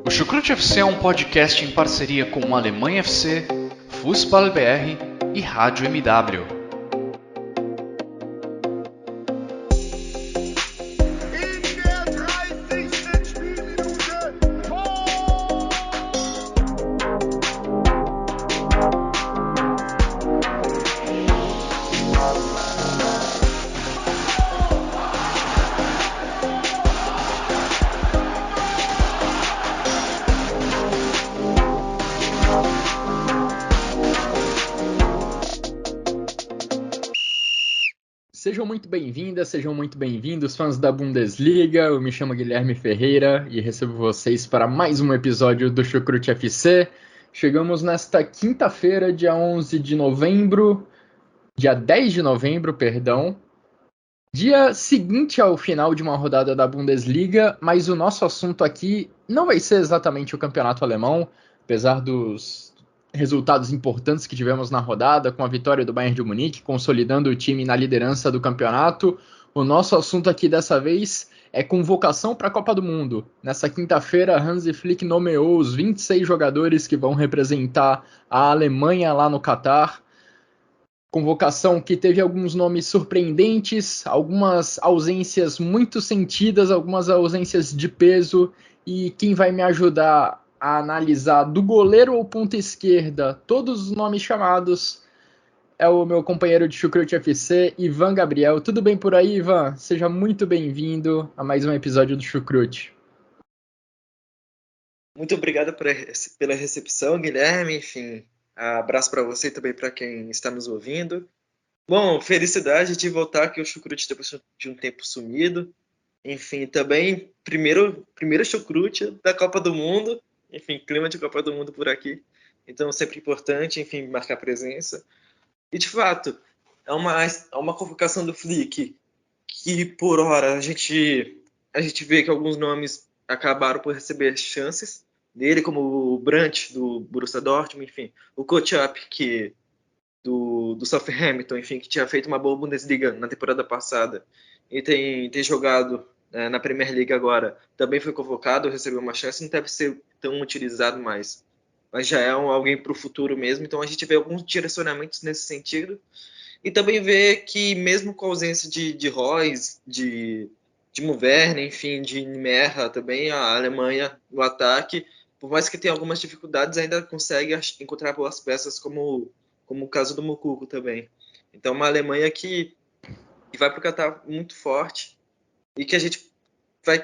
O Chucrute FC é um podcast em parceria com Alemanha FC, Fußball BR e Rádio MW. Sejam muito bem-vindas, sejam muito bem-vindos, fãs da Bundesliga. Eu me chamo Guilherme Ferreira e recebo vocês para mais um episódio do Chucrute FC. Chegamos nesta quinta-feira, dia 10 de novembro, dia seguinte ao final de uma rodada da Bundesliga, mas o nosso assunto aqui não vai ser exatamente o campeonato alemão, apesar dos resultados importantes que tivemos na rodada, com a vitória do Bayern de Munique, consolidando o time na liderança do campeonato. O nosso assunto aqui dessa vez é convocação para a Copa do Mundo. Nessa quinta-feira, Hansi Flick nomeou os 26 jogadores que vão representar a Alemanha lá no Catar. Convocação que teve alguns nomes surpreendentes, algumas ausências muito sentidas, algumas ausências de peso, e quem vai me ajudar a analisar do goleiro ou ponta esquerda todos os nomes chamados é o meu companheiro de Chucrute FC, Ivan Gabriel. Tudo bem por aí, Ivan? Seja muito bem-vindo a mais um episódio do Chucrute. Muito obrigado pela recepção, Guilherme. Enfim, abraço para você e também para quem está nos ouvindo. Bom, felicidade de voltar aqui ao Chucrute depois de um tempo sumido. Enfim, também primeiro Chucrute da Copa do Mundo. Enfim, clima de Copa do Mundo por aqui. Então, sempre importante, enfim, marcar presença. E, de fato, é uma convocação do Flick que, por hora, a gente vê que alguns nomes acabaram por receber chances dele, como o Brandt, do Borussia Dortmund, enfim, o Kotchap, do Southampton, enfim, que tinha feito uma boa Bundesliga na temporada passada e tem jogado na Premier League agora, também foi convocado, recebeu uma chance, não deve ser tão utilizado mais, mas já é alguém para o futuro mesmo. Então a gente vê alguns direcionamentos nesse sentido, e também vê que mesmo com a ausência de Reus, de Timo Werner, enfim, de Merra também, a Alemanha no ataque, por mais que tenha algumas dificuldades, ainda consegue encontrar boas peças, como o caso do Moukoko também. Então uma Alemanha que vai para o Qatar muito forte, e que a gente vai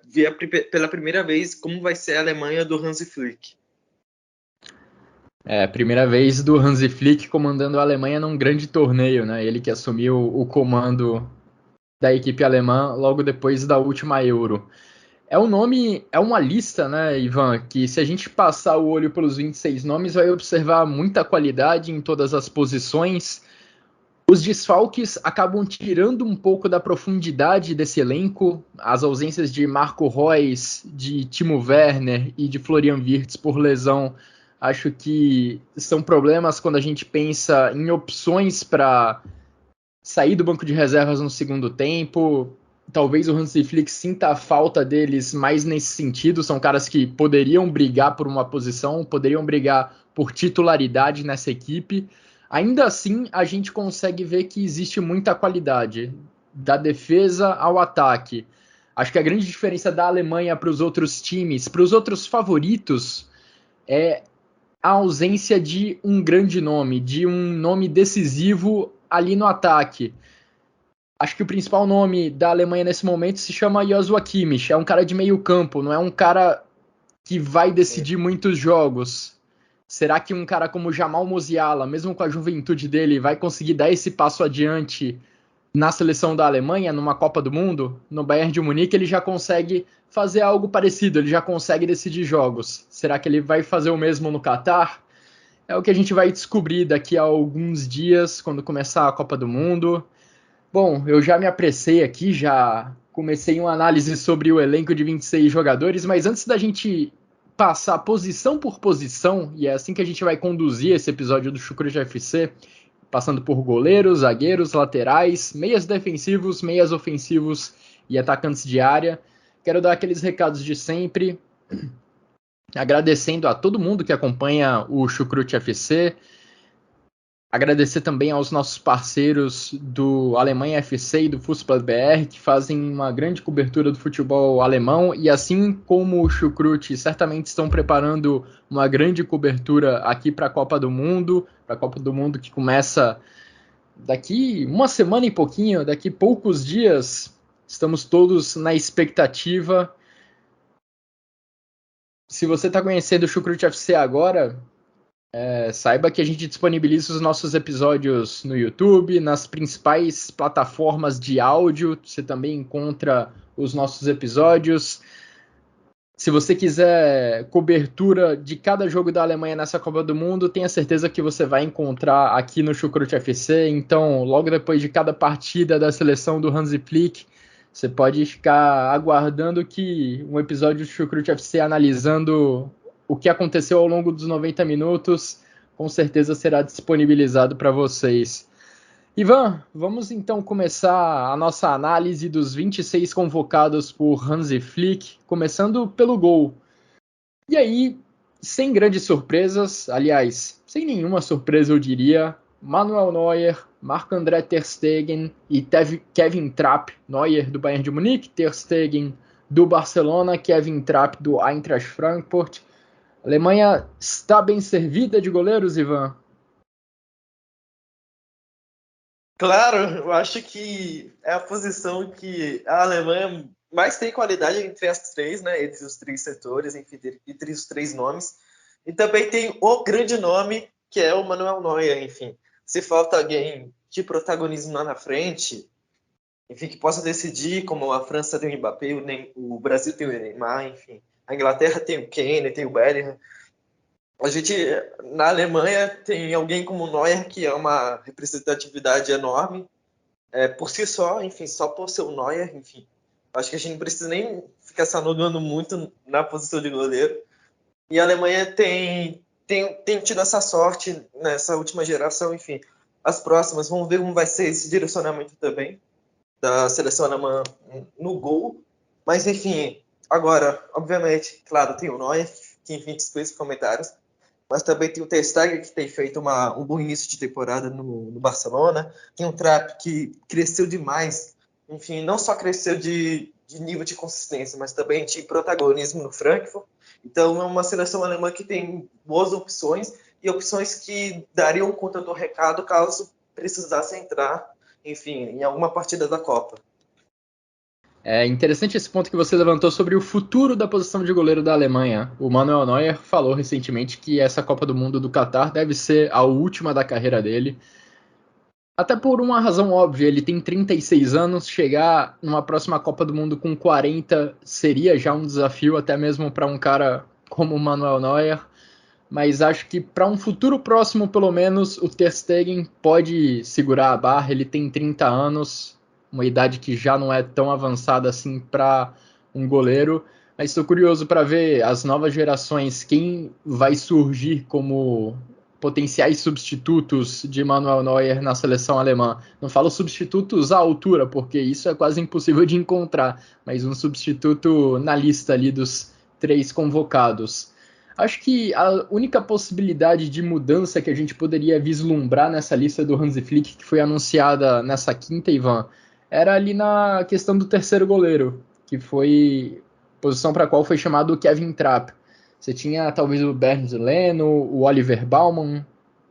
ver pela primeira vez como vai ser a Alemanha do Hansi Flick. Primeira vez do Hansi Flick comandando a Alemanha num grande torneio, né? Ele que assumiu o comando da equipe alemã logo depois da última Euro. É uma lista, né, Ivan, que se a gente passar o olho pelos 26 nomes, vai observar muita qualidade em todas as posições. Os desfalques acabam tirando um pouco da profundidade desse elenco. As ausências de Marco Reus, de Timo Werner e de Florian Wirtz por lesão, acho que são problemas quando a gente pensa em opções para sair do banco de reservas no segundo tempo. Talvez o Hansi Flick sinta a falta deles mais nesse sentido. São caras que poderiam brigar por uma posição, poderiam brigar por titularidade nessa equipe. Ainda assim, a gente consegue ver que existe muita qualidade, da defesa ao ataque. Acho que a grande diferença da Alemanha para os outros times, para os outros favoritos, é a ausência de um grande nome, de um nome decisivo ali no ataque. Acho que o principal nome da Alemanha nesse momento se chama Joshua Kimmich. É um cara de meio campo, não é um cara que vai decidir muitos jogos. Será que um cara como Jamal Musiala, mesmo com a juventude dele, vai conseguir dar esse passo adiante na seleção da Alemanha, numa Copa do Mundo? No Bayern de Munique ele já consegue fazer algo parecido, ele já consegue decidir jogos. Será que ele vai fazer o mesmo no Catar? É o que a gente vai descobrir daqui a alguns dias, quando começar a Copa do Mundo. Bom, eu já me apressei aqui, já comecei uma análise sobre o elenco de 26 jogadores, mas antes da gente passar posição por posição, e é assim que a gente vai conduzir esse episódio do Chucrute FC, passando por goleiros, zagueiros, laterais, meias defensivos, meias ofensivos e atacantes de área. Quero dar aqueles recados de sempre. agradecendo a todo mundo que acompanha o Chucrute FC, agradecer também aos nossos parceiros do Alemanha FC e do Fußball BR, que fazem uma grande cobertura do futebol alemão, e assim como o Chucrute certamente estão preparando uma grande cobertura aqui para a Copa do Mundo que começa daqui uma semana e pouquinho, daqui poucos dias. Estamos todos na expectativa. Se você está conhecendo o Chucrute FC agora, saiba que a gente disponibiliza os nossos episódios no YouTube, nas principais plataformas de áudio. Você também encontra os nossos episódios. Se você quiser cobertura de cada jogo da Alemanha nessa Copa do Mundo, tenha certeza que você vai encontrar aqui no Chucrute FC. Então, logo depois de cada partida da seleção do Hansi Flick, você pode ficar aguardando que um episódio do Chucrute FC analisando o que aconteceu ao longo dos 90 minutos, com certeza será disponibilizado para vocês. Ivan, vamos então começar a nossa análise dos 26 convocados por Hansi Flick, começando pelo gol. E aí, sem grandes surpresas, aliás, sem nenhuma surpresa eu diria, Manuel Neuer, Marc-André Ter Stegen e Kevin Trapp, Neuer do Bayern de Munique, Ter Stegen do Barcelona, Kevin Trapp do Eintracht Frankfurt. A Alemanha está bem servida de goleiros, Ivan? Claro, eu acho que é a posição que a Alemanha mais tem qualidade entre as três, né? Entre os três setores, entre os três nomes. E também tem o grande nome, que é o Manuel Neuer, enfim. Se falta alguém de protagonismo lá na frente, enfim, que possa decidir, como a França tem o Mbappé, o Brasil tem o Neymar, enfim. A Inglaterra tem o Kane, tem o Bellingham. A gente, na Alemanha, tem alguém como o Neuer, que é uma representatividade enorme, por si só, enfim, só por ser o Neuer, enfim. Acho que a gente não precisa nem ficar se alongando muito na posição de goleiro. E a Alemanha tem tido essa sorte nessa última geração, enfim. As próximas, vamos ver como vai ser esse direcionamento também da seleção alemã no gol. Mas, enfim, agora, obviamente, claro, tem o Neuer, que, enfim, dispensa comentários. Mas também tem o Ter Stegen, que tem feito um bom início de temporada no Barcelona. Tem o Trapp, que cresceu demais. Enfim, não só cresceu de nível de consistência, mas também de protagonismo no Frankfurt. Então, é uma seleção alemã que tem boas opções e opções que dariam conta do recado caso precisasse entrar, enfim, em alguma partida da Copa. É interessante esse ponto que você levantou sobre o futuro da posição de goleiro da Alemanha. O Manuel Neuer falou recentemente que essa Copa do Mundo do Catar deve ser a última da carreira dele. Até por uma razão óbvia, ele tem 36 anos, chegar numa próxima Copa do Mundo com 40 seria já um desafio, até mesmo para um cara como o Manuel Neuer. Mas acho que para um futuro próximo, pelo menos, o Ter Stegen pode segurar a barra. Ele tem 30 anos, uma idade que já não é tão avançada assim para um goleiro. Mas estou curioso para ver as novas gerações, quem vai surgir como potenciais substitutos de Manuel Neuer na seleção alemã. Não falo substitutos à altura, porque isso é quase impossível de encontrar, mas um substituto na lista ali dos 3 convocados. Acho que a única possibilidade de mudança que a gente poderia vislumbrar nessa lista do Hansi Flick, que foi anunciada nessa quinta, Ivan, era ali na questão do terceiro goleiro, que foi posição para a qual foi chamado o Kevin Trapp. Você tinha talvez o Bernd Leno, o Oliver Baumann,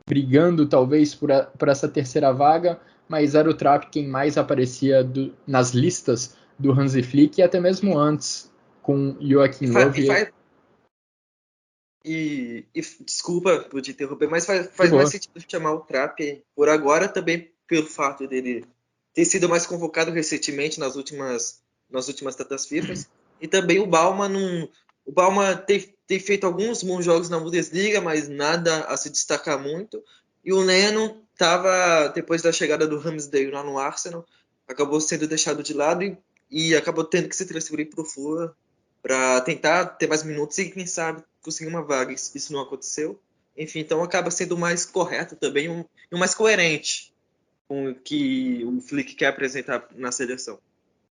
brigando talvez por essa terceira vaga, mas era o Trapp quem mais aparecia nas listas do Hansi Flick, e até mesmo antes, com Joachim Löw. Desculpa por te interromper, mas faz mais sentido chamar o Trapp por agora, também pelo fato dele ter sido mais convocado recentemente nas últimas datas FIFA. E também o Baumann tem feito alguns bons jogos na Bundesliga, mas nada a se destacar muito. E o Leno estava, depois da chegada do Ramsdale lá no Arsenal, acabou sendo deixado de lado e acabou tendo que se transferir para o Fulham para tentar ter mais minutos e, quem sabe, conseguir uma vaga. Isso não aconteceu. Enfim, então acaba sendo mais correto também e mais coerente com o que o Flick quer apresentar na seleção.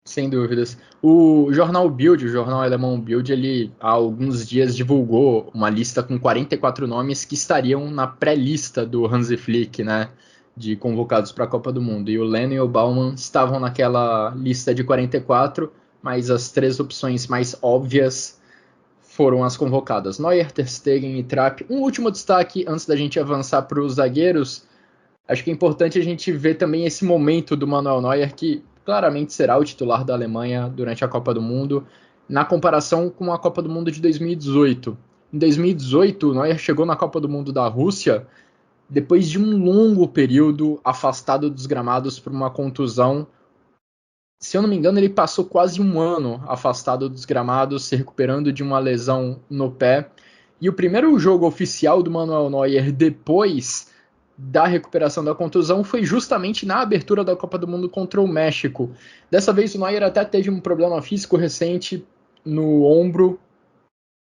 Sem dúvidas. O jornal Bild, o jornal alemão Bild, ele há alguns dias divulgou uma lista com 44 nomes que estariam na pré-lista do Hansi Flick, né, de convocados para a Copa do Mundo. E o Leno e o Baumann estavam naquela lista de 44, mas as três opções mais óbvias foram as convocadas: Neuer, Ter Stegen e Trapp. Um último destaque antes da gente avançar para os zagueiros. Acho que é importante a gente ver também esse momento do Manuel Neuer, que claramente será o titular da Alemanha durante a Copa do Mundo, na comparação com a Copa do Mundo de 2018. Em 2018, o Neuer chegou na Copa do Mundo da Rússia depois de um longo período afastado dos gramados por uma contusão. Se eu não me engano, ele passou quase um ano afastado dos gramados, se recuperando de uma lesão no pé. E o primeiro jogo oficial do Manuel Neuer depois da recuperação da contusão foi justamente na abertura da Copa do Mundo contra o México. Dessa vez o Neuer até teve um problema físico recente no ombro,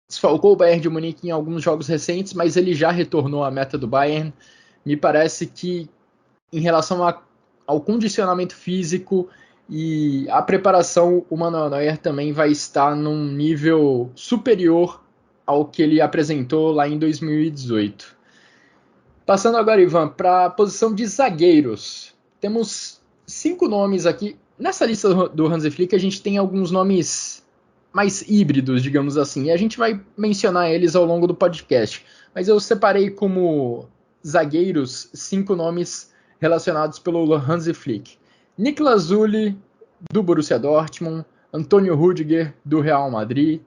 desfalcou o Bayern de Munique em alguns jogos recentes, mas ele já retornou à meta do Bayern. Me parece que em relação ao condicionamento físico e a preparação, o Manuel Neuer também vai estar num nível superior ao que ele apresentou lá em 2018. Passando agora, Ivan, para a posição de zagueiros. Temos 5 nomes aqui. Nessa lista do Hansi Flick, a gente tem alguns nomes mais híbridos, digamos assim, e a gente vai mencionar eles ao longo do podcast. Mas eu separei como zagueiros 5 nomes relacionados pelo Hansi Flick: Niklas Süle, do Borussia Dortmund; Antonio Rüdiger, do Real Madrid;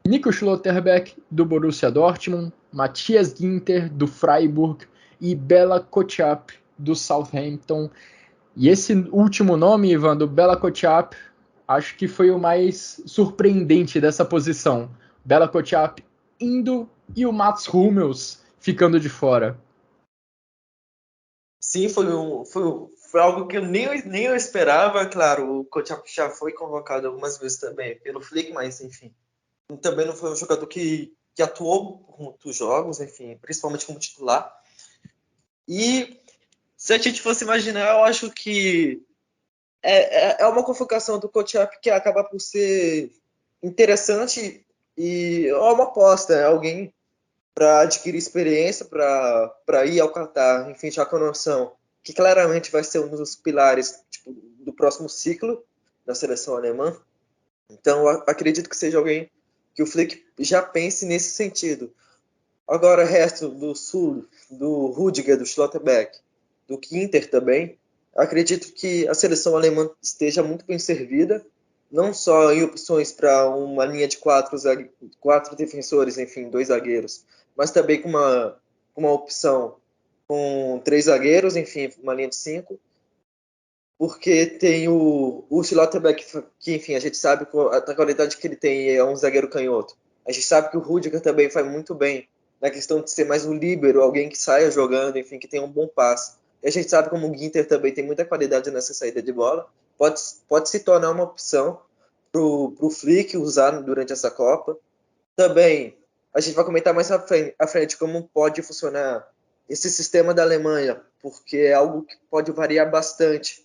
Nico Schlotterbeck, do Borussia Dortmund; Matthias Ginter, do Freiburg; e Bela Kotchap, do Southampton. E esse último nome, Ivan, do Bela Kotchap, acho que foi o mais surpreendente dessa posição. Bela Kotchap indo e o Mats Hummels ficando de fora. Sim, foi algo que eu nem eu esperava. Claro, o Kotchap já foi convocado algumas vezes também pelo Flick, mas enfim, também não foi um jogador que atuou por muitos jogos, enfim, principalmente como titular. E se a gente fosse imaginar, eu acho que é uma convocação do Kotchap que acaba por ser interessante e é uma aposta, é alguém para adquirir experiência, para ir ao Qatar, enfim, já com a noção que claramente vai ser um dos pilares tipo, do próximo ciclo da seleção alemã. Então, acredito que seja alguém que o Flick já pense nesse sentido. Agora, o resto do Sul, do Rüdiger, do Schlotterbeck, do Ginter também, acredito que a seleção alemã esteja muito bem servida, não só em opções para uma linha de quatro defensores, enfim, 2 zagueiros, mas também com uma opção com 3 zagueiros, enfim, uma linha de 5, porque tem o Schlotterbeck, que, enfim, a gente sabe a qualidade que ele tem, é um zagueiro canhoto. A gente sabe que o Rüdiger também faz muito bem na questão de ser mais um líbero, alguém que saia jogando, enfim, que tenha um bom passe. E a gente sabe como o Ginter também tem muita qualidade nessa saída de bola. Pode se tornar uma opção para o Flick usar durante essa Copa. Também, a gente vai comentar mais à frente como pode funcionar esse sistema da Alemanha, porque é algo que pode variar bastante.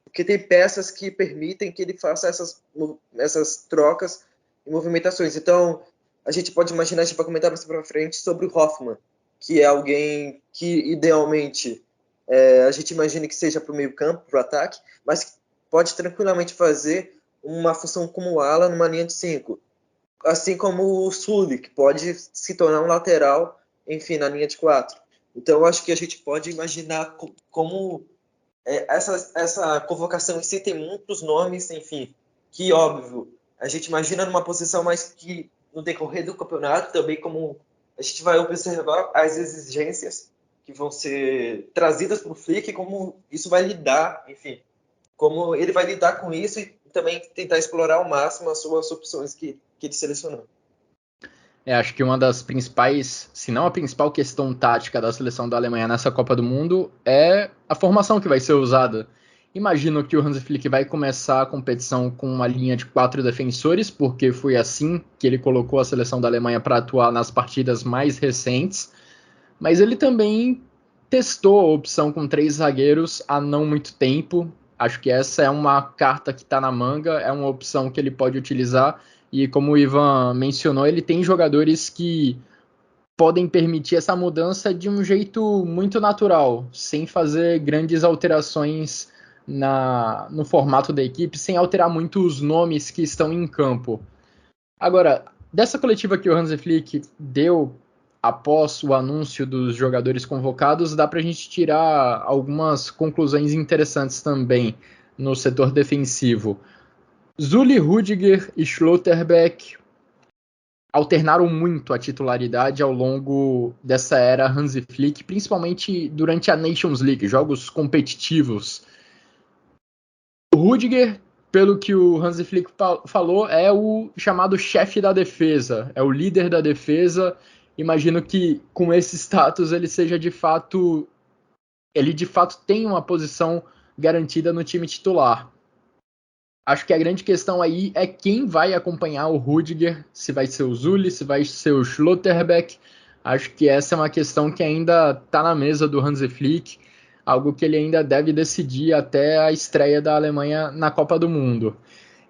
Porque tem peças que permitem que ele faça essas trocas e movimentações. Então, a gente pode imaginar, a gente vai comentar mais para frente sobre o Hoffmann, que é alguém que, idealmente, a gente imagina que seja para o meio campo, para o ataque, mas que pode tranquilamente fazer uma função como ala numa linha de 5. Assim como o Süle, que pode se tornar um lateral, enfim, na linha de 4. Então, acho que a gente pode imaginar como essa convocação em si tem muitos nomes, enfim, que, óbvio, a gente imagina numa posição, mas que no decorrer do campeonato também, como a gente vai observar as exigências que vão ser trazidas para o Flick, como isso vai lidar, enfim, como ele vai lidar com isso e também tentar explorar ao máximo as suas opções que ele selecionou. Acho que uma das principais, se não a principal questão tática da seleção da Alemanha nessa Copa do Mundo é a formação que vai ser usada. Imagino que o Hansi Flick vai começar a competição com uma linha de 4 defensores, porque foi assim que ele colocou a seleção da Alemanha para atuar nas partidas mais recentes, mas ele também testou a opção com 3 zagueiros há não muito tempo. Acho que essa é uma carta que está na manga, é uma opção que ele pode utilizar, e como o Ivan mencionou, ele tem jogadores que podem permitir essa mudança de um jeito muito natural, sem fazer grandes alterações no formato da equipe, sem alterar muito os nomes que estão em campo. Agora, dessa coletiva que o Hansi Flick deu após o anúncio dos jogadores convocados, dá para a gente tirar algumas conclusões interessantes também no setor defensivo. Zully, Rudiger e Schlotterbeck alternaram muito a titularidade ao longo dessa era Hansi Flick, principalmente durante a Nations League, jogos competitivos. O Rudiger, pelo que o Hansi Flick falou, é o chamado chefe da defesa, é o líder da defesa. Imagino que com esse status ele de fato tem uma posição garantida no time titular. Acho que a grande questão aí é quem vai acompanhar o Rudiger, se vai ser o Zully, se vai ser o Schlotterbeck. Acho que essa é uma questão que ainda está na mesa do Hansi Flick, algo que ele ainda deve decidir até a estreia da Alemanha na Copa do Mundo.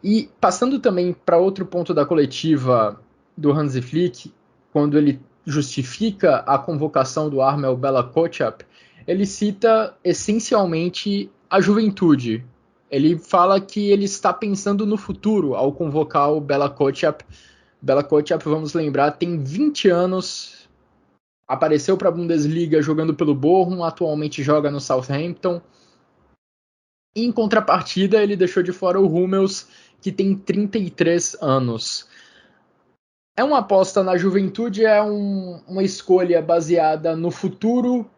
E passando também para outro ponto da coletiva do Hansi Flick, quando ele justifica a convocação do Armel Bella-Kotchap, ele cita essencialmente a juventude. Ele fala que ele está pensando no futuro ao convocar o Bella-Kotchap. Bella-Kotchap, vamos lembrar, tem 20 anos, apareceu para a Bundesliga jogando pelo Bochum, atualmente joga no Southampton. Em contrapartida, ele deixou de fora o Hummels, que tem 33 anos. É uma aposta na juventude, é uma escolha baseada no futuro,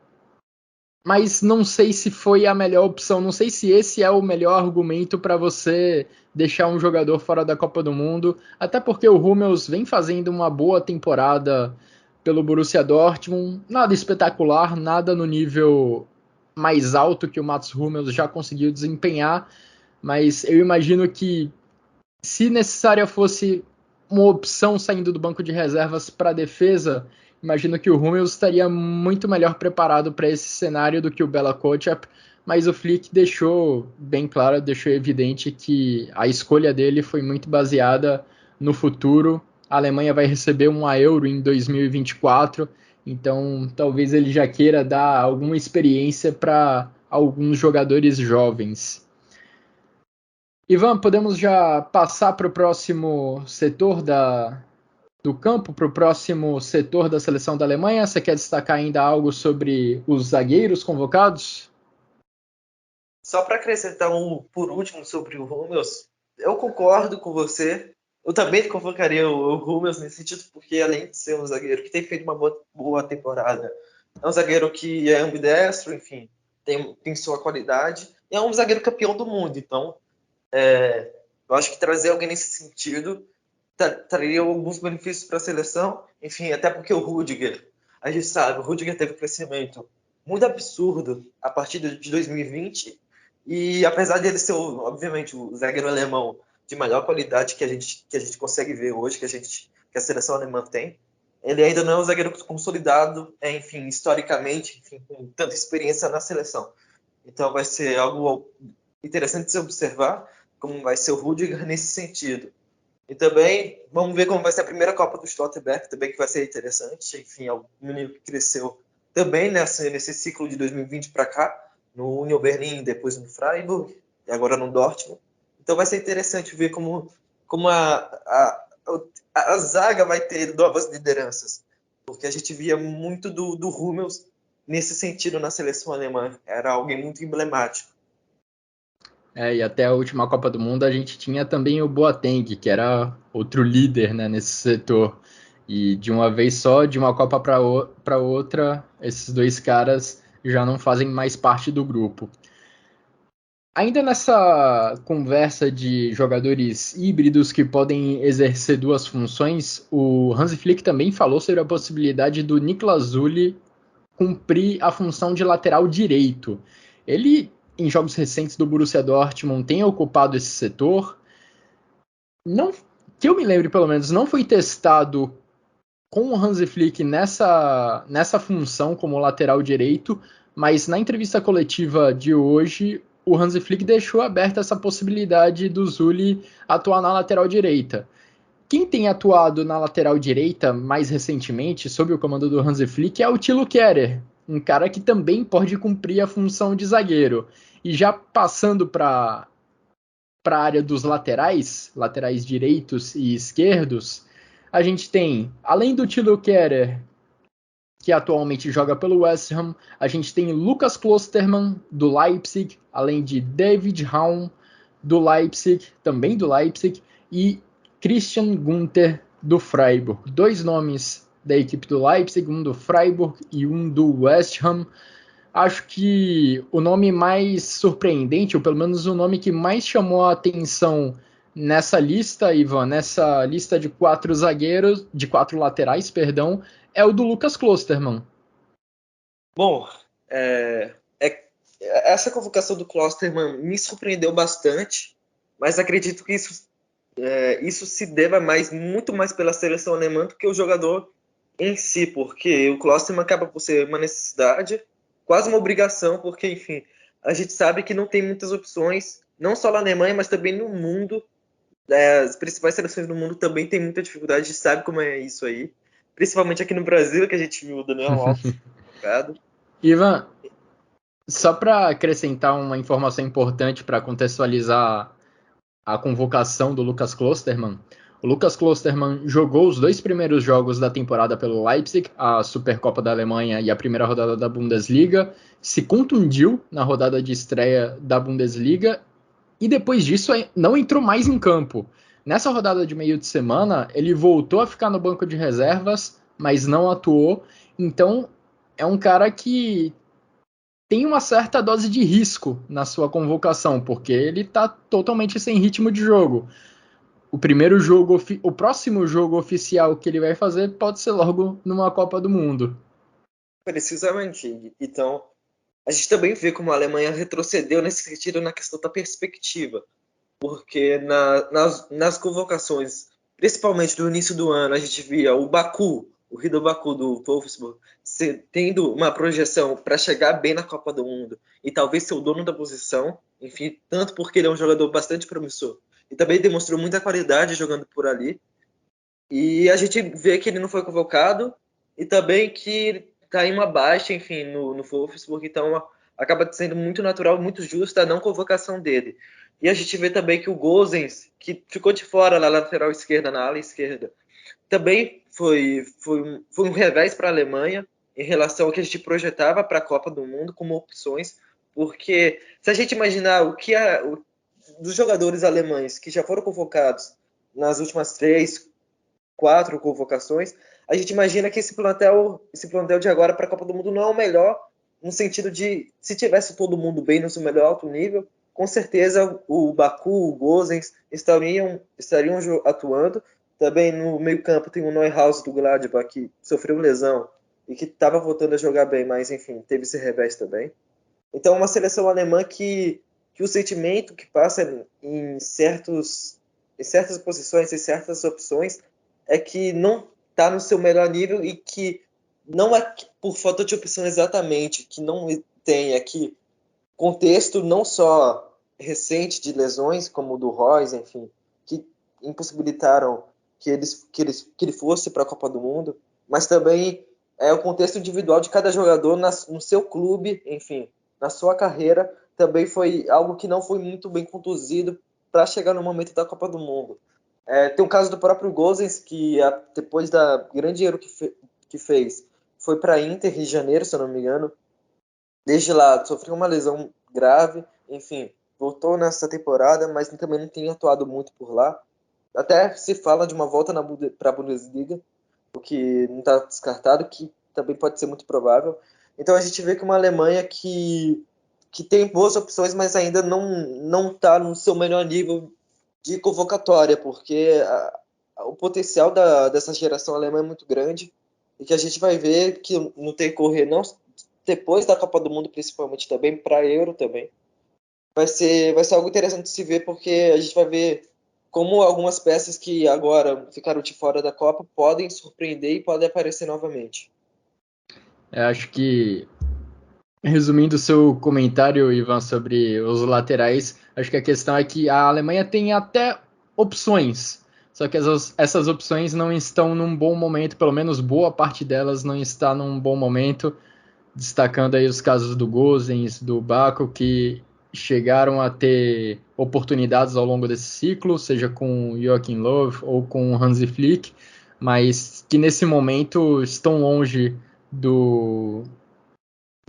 mas não sei se foi a melhor opção, não sei se esse é o melhor argumento para você deixar um jogador fora da Copa do Mundo, até porque o Hummels vem fazendo uma boa temporada pelo Borussia Dortmund, nada espetacular, nada no nível mais alto que o Mats Hummels já conseguiu desempenhar, mas eu imagino que se necessária fosse uma opção saindo do banco de reservas para a defesa, imagino que o Hummels estaria muito melhor preparado para esse cenário do que o Bella-Kotchap, mas o Flick deixou bem claro, deixou evidente que a escolha dele foi muito baseada no futuro. A Alemanha vai receber uma Euro em 2024, então talvez ele já queira dar alguma experiência para alguns jogadores jovens. Ivan, podemos já passar para o próximo setor do campo, para o próximo setor da seleção da Alemanha? Você quer destacar ainda algo sobre os zagueiros convocados? Só para acrescentar por último sobre o Hummels, eu concordo com você. Eu também convocaria o Hummels nesse sentido, porque além de ser um zagueiro que tem feito uma boa temporada, é um zagueiro que é ambidestro, enfim, tem sua qualidade, e é um zagueiro campeão do mundo. Então, eu acho que trazer alguém nesse sentido traria alguns benefícios para a seleção, enfim, até porque o Rudiger, a gente sabe, o Rudiger teve um crescimento muito absurdo a partir de 2020, e apesar dele ser, obviamente, o zagueiro alemão de maior qualidade que a gente consegue ver hoje, que a seleção alemã tem, ele ainda não é um zagueiro consolidado, enfim, historicamente, enfim, com tanta experiência na seleção. Então vai ser algo interessante de se observar, como vai ser o Rudiger nesse sentido. E também vamos ver como vai ser a primeira Copa do Schlotterbeck, também, que vai ser interessante. Enfim, é um menino que cresceu também nesse ciclo de 2020 para cá, no Union Berlin, depois no Freiburg, e agora no Dortmund. Então vai ser interessante ver como a zaga vai ter novas lideranças, porque a gente via muito do Hummels nesse sentido na seleção alemã. Era alguém muito emblemático. E até a última Copa do Mundo a gente tinha também o Boateng, que era outro líder, né, nesse setor. E de uma vez só, de uma Copa para outra, esses dois caras já não fazem mais parte do grupo. Ainda nessa conversa de jogadores híbridos que podem exercer duas funções, o Hansi Flick também falou sobre a possibilidade do Niklas Zully cumprir a função de lateral direito. Ele, em jogos recentes do Borussia Dortmund, tem ocupado esse setor. Não, que eu me lembre, pelo menos, não foi testado com o Hansi Flick nessa função como lateral direito, mas na entrevista coletiva de hoje, o Hansi Flick deixou aberta essa possibilidade do Zulli atuar na lateral direita. Quem tem atuado na lateral direita mais recentemente, sob o comando do Hansi Flick, é o Thilo Kehrer, um cara que também pode cumprir a função de zagueiro. E já passando para a área dos laterais direitos e esquerdos, a gente tem, além do Thilo Kehrer, que atualmente joga pelo West Ham, a gente tem Lukas Klostermann, do Leipzig, além de David Raum, do Leipzig, também do Leipzig, e Christian Günther, do Freiburg. 2 nomes da equipe do Leipzig, um do Freiburg e um do West Ham. Acho que o nome mais surpreendente, ou pelo menos o nome que mais chamou a atenção nessa lista, Ivan, nessa lista de 4 zagueiros, de 4 laterais, perdão, é o do Lukas Klostermann. Bom, essa convocação do Klostermann me surpreendeu bastante, mas acredito que isso se deva muito mais pela seleção alemã do que o jogador em si, porque o Klostermann acaba por ser uma necessidade, quase uma obrigação, porque, enfim, a gente sabe que não tem muitas opções, não só na Alemanha, mas também no mundo. As principais seleções do mundo também têm muita dificuldade, a gente sabe como é isso aí, principalmente aqui no Brasil, que a gente viu o Daniel Alves jogado. Ivan, só para acrescentar uma informação importante para contextualizar a convocação do Lukas Klostermann. O Lukas Klostermann jogou os 2 primeiros jogos da temporada pelo Leipzig, a Supercopa da Alemanha e a primeira rodada da Bundesliga, se contundiu na rodada de estreia da Bundesliga e depois disso não entrou mais em campo. Nessa rodada de meio de semana, ele voltou a ficar no banco de reservas, mas não atuou. Então, é um cara que tem uma certa dose de risco na sua convocação, porque ele está totalmente sem ritmo de jogo. O próximo jogo oficial que ele vai fazer pode ser logo numa Copa do Mundo. Precisamente. Então, a gente também vê como a Alemanha retrocedeu nesse sentido na questão da perspectiva, porque nas convocações, principalmente do início do ano, a gente via o Rido Baku do Wolfsburg, tendo uma projeção para chegar bem na Copa do Mundo e talvez ser o dono da posição, enfim, tanto porque ele é um jogador bastante promissor e também demonstrou muita qualidade jogando por ali. E a gente vê que ele não foi convocado e também que está em uma baixa, enfim, no Wolfsburg, então acaba sendo muito natural, muito justa a não convocação dele. E a gente vê também que o Gosens, que ficou de fora na lateral esquerda, na ala esquerda, também foi um revés para a Alemanha em relação ao que a gente projetava para a Copa do Mundo como opções, porque se a gente imaginar dos jogadores alemães que já foram convocados nas últimas 3, 4 convocações, a gente imagina que esse plantel de agora para a Copa do Mundo não é o melhor, no sentido de, se tivesse todo mundo bem no seu melhor alto nível, com certeza o Baku, o Gosens estariam atuando. Também no meio campo tem o Neuhaus do Gladbach, que sofreu lesão e que estava voltando a jogar bem, mas enfim, teve esse revés também. Então, uma seleção alemã que o sentimento que passa em certas posições, em certas opções, é que não está no seu melhor nível e que não é por falta de opção exatamente, que não tem aqui contexto não só recente de lesões, como o do Royce, enfim, que impossibilitaram que ele fosse para a Copa do Mundo, mas também é o contexto individual de cada jogador no seu clube, enfim, na sua carreira, também foi algo que não foi muito bem conduzido para chegar no momento da Copa do Mundo. Tem o caso do próprio Gosens, que depois da grande erro que fez, foi para Inter em janeiro, se eu não me engano. Desde lá, sofreu uma lesão grave, enfim, voltou nessa temporada, mas também não tem atuado muito por lá. Até se fala de uma volta para a Bundesliga, o que não está descartado, que também pode ser muito provável. Então a gente vê que uma Alemanha que tem boas opções, mas ainda não está no seu melhor nível de convocatória, porque o potencial dessa geração alemã é muito grande e que a gente vai ver que no decorrer, não depois da Copa do Mundo, principalmente também, para a Euro também, vai ser algo interessante de se ver, porque a gente vai ver como algumas peças que agora ficaram de fora da Copa podem surpreender e podem aparecer novamente. Eu acho que Resumindo o seu comentário, Ivan, sobre os laterais, acho que a questão é que a Alemanha tem até opções, só que essas opções não estão num bom momento, pelo menos boa parte delas não está num bom momento, destacando aí os casos do Gosens, do Baco, que chegaram a ter oportunidades ao longo desse ciclo, seja com Joachim Löw ou com Hansi Flick, mas que nesse momento estão longe do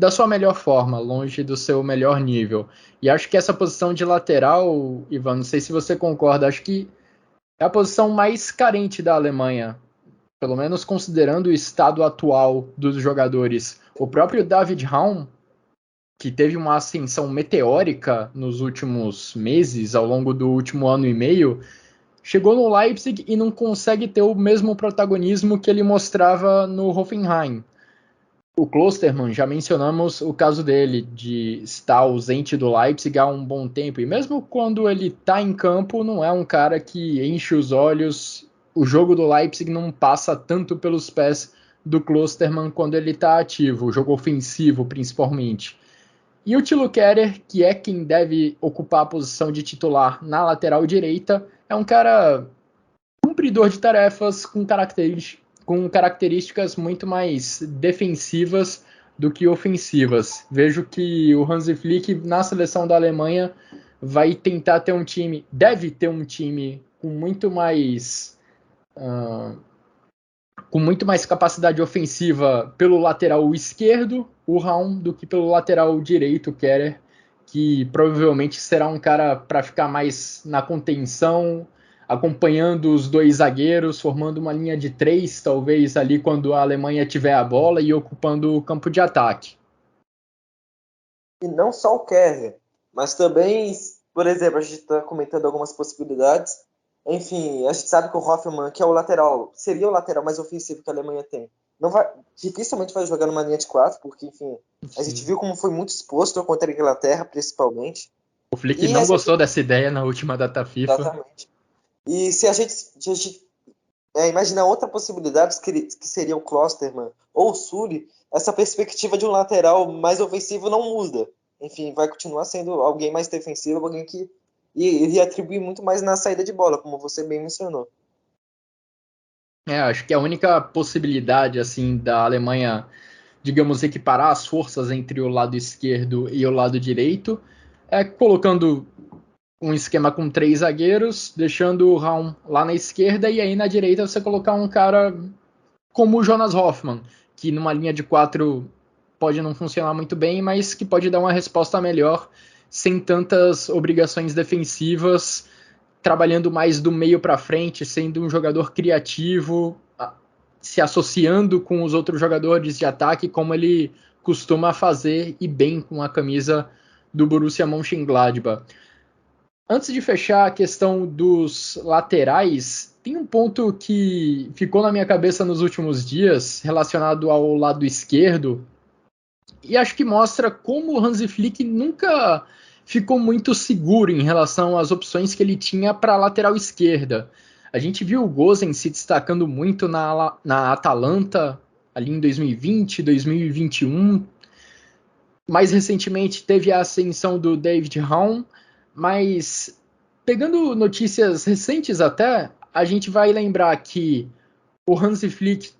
da sua melhor forma, longe do seu melhor nível. E acho que essa posição de lateral, Ivan, não sei se você concorda, acho que é a posição mais carente da Alemanha, pelo menos considerando o estado atual dos jogadores. O próprio David Raum, que teve uma ascensão meteórica nos últimos meses, ao longo do último ano e meio, chegou no Leipzig e não consegue ter o mesmo protagonismo que ele mostrava no Hoffenheim. O Klostermann, já mencionamos o caso dele, de estar ausente do Leipzig há um bom tempo, e mesmo quando ele está em campo, não é um cara que enche os olhos. O jogo do Leipzig não passa tanto pelos pés do Klostermann quando ele está ativo, o jogo ofensivo principalmente. E o Thilo Kehrer, que é quem deve ocupar a posição de titular na lateral direita, é um cara cumpridor de tarefas com características muito mais defensivas do que ofensivas. Vejo que o Hansi Flick na seleção da Alemanha vai tentar ter um time, deve ter um time com muito mais capacidade ofensiva pelo lateral esquerdo, o Raum, do que pelo lateral direito, o Kehrer, que provavelmente será um cara para ficar mais na contenção, acompanhando os dois zagueiros, formando uma linha de 3, talvez ali quando a Alemanha tiver a bola e ocupando o campo de ataque. E não só o Kehrer, mas também, por exemplo, a gente está comentando algumas possibilidades. Enfim, a gente sabe que o Hoffmann, que é o lateral, seria o lateral mais ofensivo que a Alemanha tem. Dificilmente vai jogar numa linha de 4, porque, enfim, a gente viu como foi muito exposto contra a Inglaterra, principalmente. O Flick não gostou dessa ideia na última data FIFA. Exatamente. E se a gente imaginar outra possibilidade, que seria o Klostermann ou o Sully, essa perspectiva de um lateral mais ofensivo não muda. Enfim, vai continuar sendo alguém mais defensivo, alguém que iria atribuir muito mais na saída de bola, como você bem mencionou. Acho que a única possibilidade assim da Alemanha, digamos, equiparar as forças entre o lado esquerdo e o lado direito é colocando um esquema com 3 zagueiros, deixando o Raum lá na esquerda e aí na direita você colocar um cara como o Jonas Hoffmann, que numa linha de 4 pode não funcionar muito bem, mas que pode dar uma resposta melhor sem tantas obrigações defensivas, trabalhando mais do meio para frente, sendo um jogador criativo, se associando com os outros jogadores de ataque, como ele costuma fazer e bem com a camisa do Borussia Mönchengladbach. Antes de fechar a questão dos laterais, tem um ponto que ficou na minha cabeça nos últimos dias relacionado ao lado esquerdo e acho que mostra como o Hansi Flick nunca ficou muito seguro em relação às opções que ele tinha para a lateral esquerda. A gente viu o Gosens se destacando muito na Atalanta ali em 2020, 2021. Mais recentemente teve a ascensão do David Raum, mas pegando notícias recentes até, a gente vai lembrar que o Hansi Flick,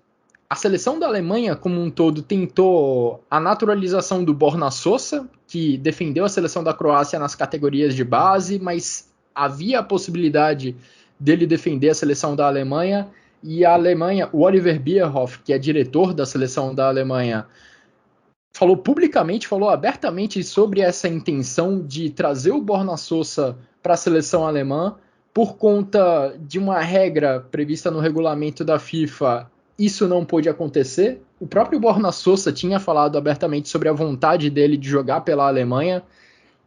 a seleção da Alemanha como um todo, tentou a naturalização do Borna Sosa, que defendeu a seleção da Croácia nas categorias de base, mas havia a possibilidade dele defender a seleção da Alemanha, e a Alemanha, o Oliver Bierhoff, que é diretor da seleção da Alemanha, falou publicamente, falou abertamente sobre essa intenção de trazer o Borna Sosa para a seleção alemã. Por conta de uma regra prevista no regulamento da FIFA, isso não pôde acontecer. O próprio Borna Sosa tinha falado abertamente sobre a vontade dele de jogar pela Alemanha,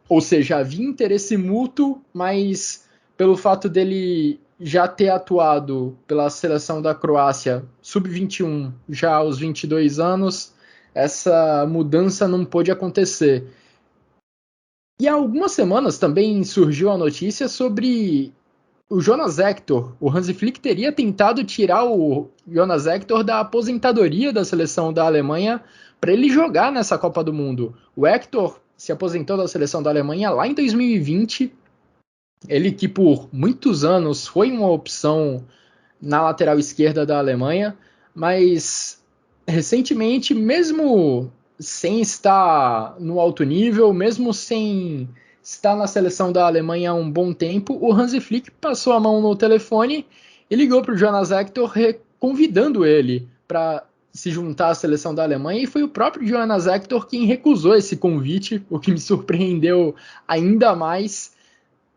ou seja, havia interesse mútuo, mas pelo fato dele já ter atuado pela seleção da Croácia sub-21 já aos 22 anos, essa mudança não pôde acontecer. E há algumas semanas também surgiu a notícia sobre o Jonas Hector. O Hansi Flick teria tentado tirar o Jonas Hector da aposentadoria da seleção da Alemanha para ele jogar nessa Copa do Mundo. O Hector se aposentou da seleção da Alemanha lá em 2020, ele que por muitos anos foi uma opção na lateral esquerda da Alemanha, mas recentemente, mesmo sem estar no alto nível, mesmo sem estar na seleção da Alemanha há um bom tempo, o Hansi Flick passou a mão no telefone e ligou para o Jonas Hector convidando ele para se juntar à seleção da Alemanha, e foi o próprio Jonas Hector quem recusou esse convite, o que me surpreendeu ainda mais,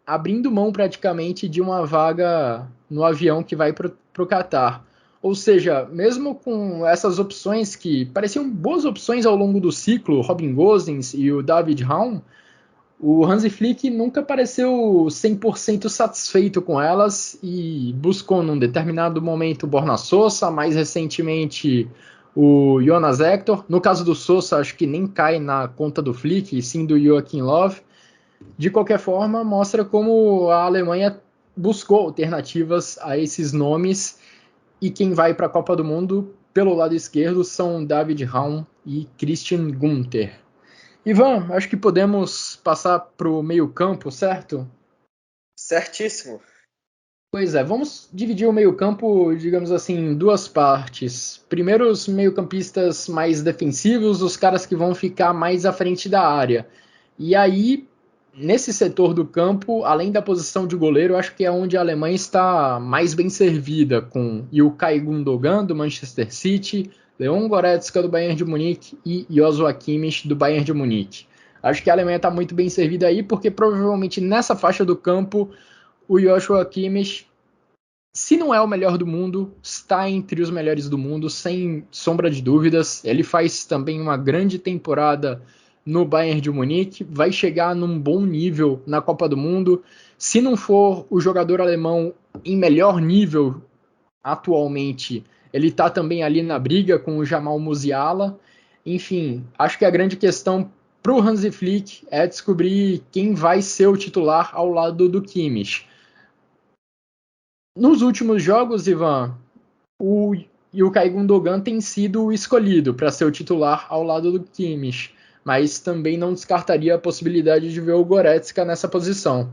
abrindo mão praticamente de uma vaga no avião que vai para o Catar. Ou seja, mesmo com essas opções que pareciam boas opções ao longo do ciclo, Robin Gosens e o David Raum, o Hansi Flick nunca pareceu 100% satisfeito com elas e buscou num determinado momento o Borna Sosa, mais recentemente o Jonas Hector. No caso do Sosa, acho que nem cai na conta do Flick, e sim do Joachim Löw. De qualquer forma, mostra como a Alemanha buscou alternativas a esses nomes, e quem vai para a Copa do Mundo pelo lado esquerdo são David Raum e Christian Günther. Ivan, acho que podemos passar para o meio-campo, certo? Certíssimo. Pois é, vamos dividir o meio-campo, digamos assim, em duas partes. Primeiro, os meio-campistas mais defensivos, os caras que vão ficar mais à frente da área. E aí, nesse setor do campo, além da posição de goleiro, acho que é onde a Alemanha está mais bem servida, com Ilkay Gundogan, do Manchester City, Leon Goretzka, do Bayern de Munique, e Joshua Kimmich, do Bayern de Munique. Acho que a Alemanha está muito bem servida aí, porque provavelmente nessa faixa do campo o Joshua Kimmich, se não é o melhor do mundo, está entre os melhores do mundo, sem sombra de dúvidas. Ele faz também uma grande temporada no Bayern de Munique, vai chegar num bom nível na Copa do Mundo. Se não for o jogador alemão em melhor nível atualmente, ele está também ali na briga com o Jamal Musiala. Enfim, acho que a grande questão para o Hansi Flick é descobrir quem vai ser o titular ao lado do Kimmich. Nos últimos jogos, Ivan, o Ilkay Gundogan tem sido escolhido para ser o titular ao lado do Kimmich, mas também não descartaria a possibilidade de ver o Goretzka nessa posição.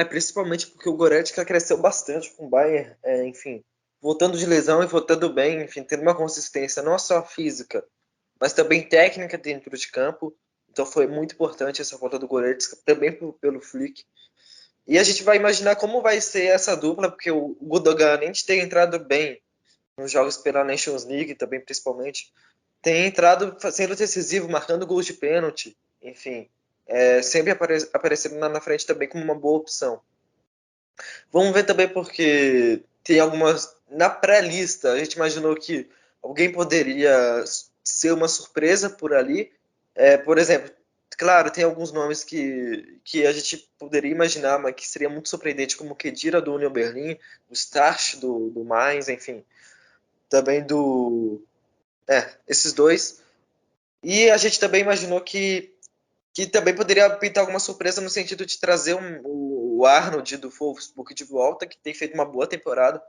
Principalmente porque o Goretzka cresceu bastante com o Bayern, enfim, voltando de lesão e voltando bem, enfim, tendo uma consistência não só física, mas também técnica dentro de campo. Então foi muito importante essa volta do Goretzka, também pelo Flick. E a gente vai imaginar como vai ser essa dupla, porque o Gundogan, além de ter entrado bem nos jogos pela Nations League, também principalmente, tem entrado sendo decisivo, marcando gols de pênalti, enfim, sempre aparecendo na frente também como uma boa opção. Vamos ver também porque tem algumas... Na pré-lista, a gente imaginou que alguém poderia ser uma surpresa por ali. Por exemplo, claro, tem alguns nomes que a gente poderia imaginar, mas que seria muito surpreendente, como o Khedira do Union Berlin, o Starch do Mainz, enfim, também esses dois. E a gente também imaginou que também poderia pintar alguma surpresa no sentido de trazer o Arnold do Wolfsburg de volta, que tem feito uma boa temporada.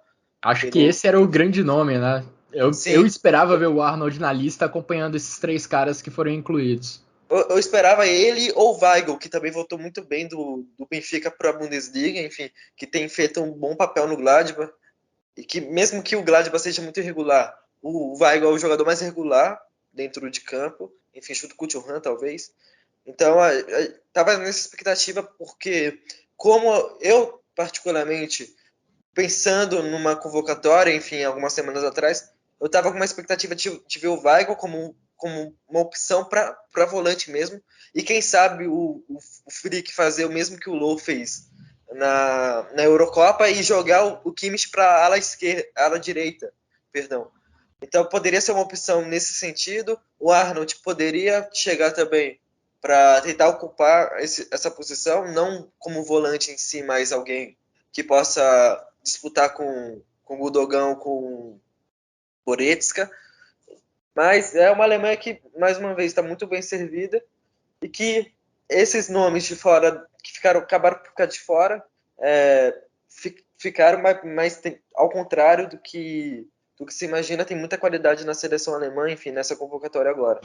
Acho que esse era o grande nome, né? Eu Sim, esperava ver o Arnold na lista acompanhando esses três caras que foram incluídos. eu esperava ele ou o Weigl, que também voltou muito bem do Benfica para a Bundesliga, enfim, que tem feito um bom papel no Gladbach, e que mesmo que o Gladbach seja muito irregular, o Weigl é o jogador mais regular dentro de campo, enfim, junto com o Thuram, talvez. Então, estava nessa expectativa porque, como eu, particularmente, pensando numa convocatória, enfim, algumas semanas atrás, eu estava com uma expectativa de ver o Weigl como uma opção para volante mesmo, e quem sabe o Flick fazer o mesmo que o Low fez na Eurocopa e jogar o Kimmich para ala direita, perdão. Então poderia ser uma opção nesse sentido. O Arnold poderia chegar também para tentar ocupar essa posição, não como volante em si, mas alguém que possa disputar com o Gundogan, com Goretzka. Mas é uma Alemanha que, mais uma vez, está muito bem servida, e que esses nomes de fora, que acabaram por ficar de fora, ficaram mais ao contrário do que do que se imagina. Tem muita qualidade na seleção alemã, enfim, nessa convocatória agora.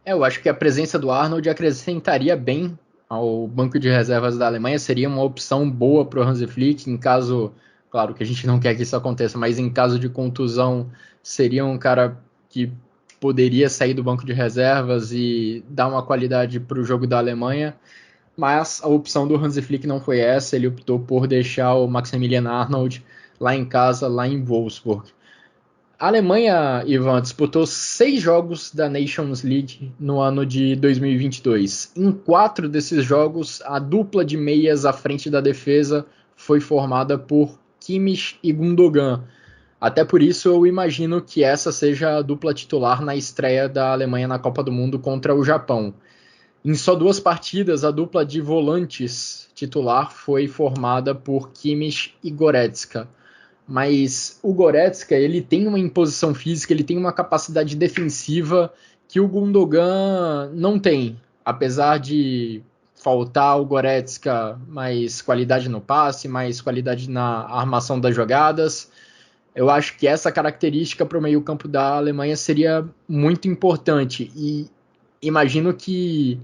Eu acho que a presença do Arnold acrescentaria bem ao banco de reservas da Alemanha, seria uma opção boa para o Hansi Flick, em caso, claro que a gente não quer que isso aconteça, mas em caso de contusão, seria um cara que poderia sair do banco de reservas e dar uma qualidade para o jogo da Alemanha, mas a opção do Hansi Flick não foi essa, ele optou por deixar o Maximilian Arnold lá em casa, lá em Wolfsburg. A Alemanha, Ivan, disputou 6 jogos da Nations League no ano de 2022. Em 4 desses jogos, a dupla de meias à frente da defesa foi formada por Kimmich e Gundogan. Até por isso, eu imagino que essa seja a dupla titular na estreia da Alemanha na Copa do Mundo contra o Japão. Em só 2 partidas, a dupla de volantes titular foi formada por Kimmich e Goretzka. Mas o Goretzka, ele tem uma imposição física, ele tem uma capacidade defensiva que o Gundogan não tem. Apesar de faltar ao Goretzka mais qualidade no passe, mais qualidade na armação das jogadas, eu acho que essa característica para o meio-campo da Alemanha seria muito importante. E imagino que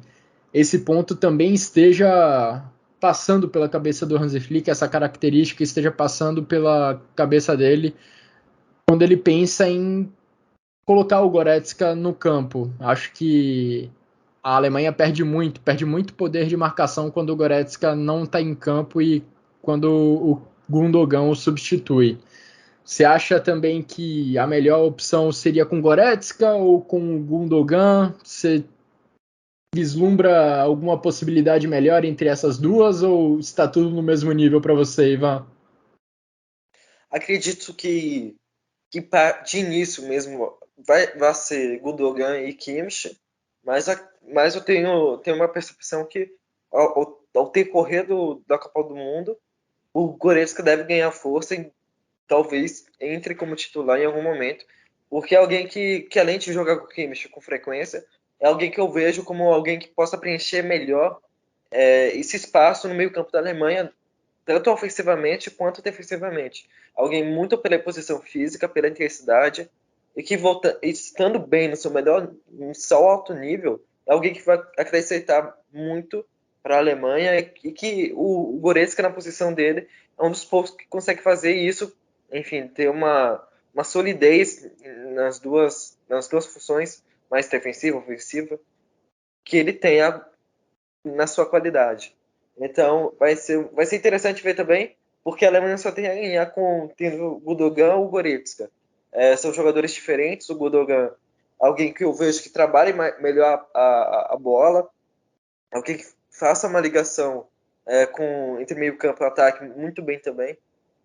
esse ponto também esteja passando pela cabeça do Hansi Flick, essa característica esteja passando pela cabeça dele quando ele pensa em colocar o Goretzka no campo. Acho que a Alemanha perde muito poder de marcação quando o Goretzka não está em campo e quando o Gundogan o substitui. Você acha também que a melhor opção seria com Goretzka ou com o Gundogan? Você vislumbra alguma possibilidade melhor entre essas duas ou está tudo no mesmo nível para você, Ivan? Acredito que de início mesmo vai ser Gundogan e Kimmich, mas eu tenho uma percepção que ao decorrer da Copa do Mundo, o Goretzka deve ganhar força e talvez entre como titular em algum momento, porque é alguém que além de jogar com o Kimmich com frequência, é alguém que eu vejo como alguém que possa preencher melhor esse espaço no meio-campo da Alemanha, tanto ofensivamente quanto defensivamente. Alguém muito pela posição física, pela intensidade, e que estando bem no seu melhor, no seu alto nível, é alguém que vai acrescentar muito para a Alemanha e que o Goretzka na posição dele é um dos poucos que consegue fazer isso, enfim, ter uma solidez nas duas funções, mais defensiva, ofensiva, que ele tenha na sua qualidade. Então, vai ser interessante ver também, porque a Alemanha só tem a ganhar tendo o Gundogan ou o Goretzka. São jogadores diferentes. O Gundogan, alguém que eu vejo que trabalhe melhor a bola, alguém que faça uma ligação entre meio campo e ataque muito bem também.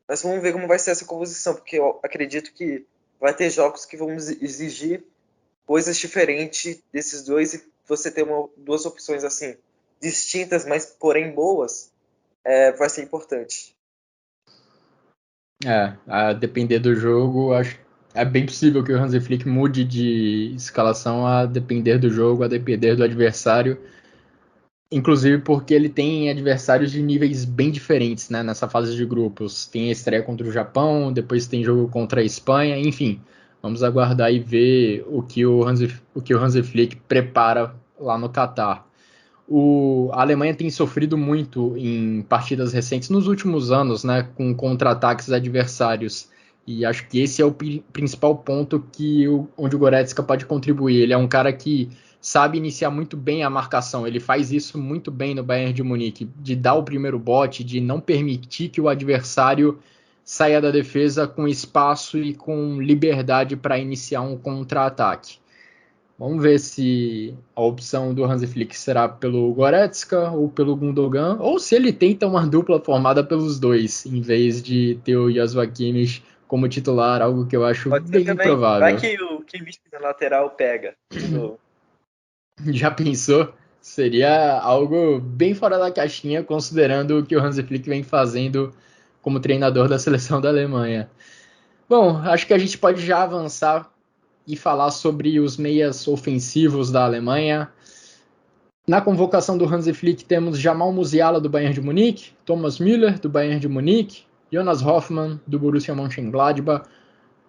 Mas vamos ver como vai ser essa composição, porque eu acredito que vai ter jogos que vão exigir coisas diferentes desses dois, e você ter duas opções assim distintas, mas porém boas, vai ser importante. A depender do jogo, acho é bem possível que o Hansi Flick mude de escalação a depender do jogo, a depender do adversário, inclusive porque ele tem adversários de níveis bem diferentes, né, nessa fase de grupos. Tem a estreia contra o Japão, depois tem jogo contra a Espanha, enfim. Vamos aguardar e ver o que o Hansi Flick prepara lá no Catar. A Alemanha tem sofrido muito em partidas recentes nos últimos anos, né, com contra-ataques adversários. E acho que esse é o principal ponto onde o Goretzka pode contribuir. Ele é um cara que sabe iniciar muito bem a marcação. Ele faz isso muito bem no Bayern de Munique, de dar o primeiro bote, de não permitir que o adversário saia da defesa com espaço e com liberdade para iniciar um contra-ataque. Vamos ver se a opção do Hansi Flick será pelo Goretzka ou pelo Gundogan, ou se ele tenta uma dupla formada pelos dois, em vez de ter o Joshua Kimmich como titular, algo que eu acho bem improvável. Vai que o Kimmich na lateral pega de novo. Já pensou? Seria algo bem fora da caixinha, considerando o que o Hansi Flick vem fazendo como treinador da seleção da Alemanha. Bom, acho que a gente pode já avançar e falar sobre os meias ofensivos da Alemanha. Na convocação do Hansi Flick temos Jamal Musiala do Bayern de Munique, Thomas Müller do Bayern de Munique, Jonas Hoffmann, do Borussia Mönchengladbach,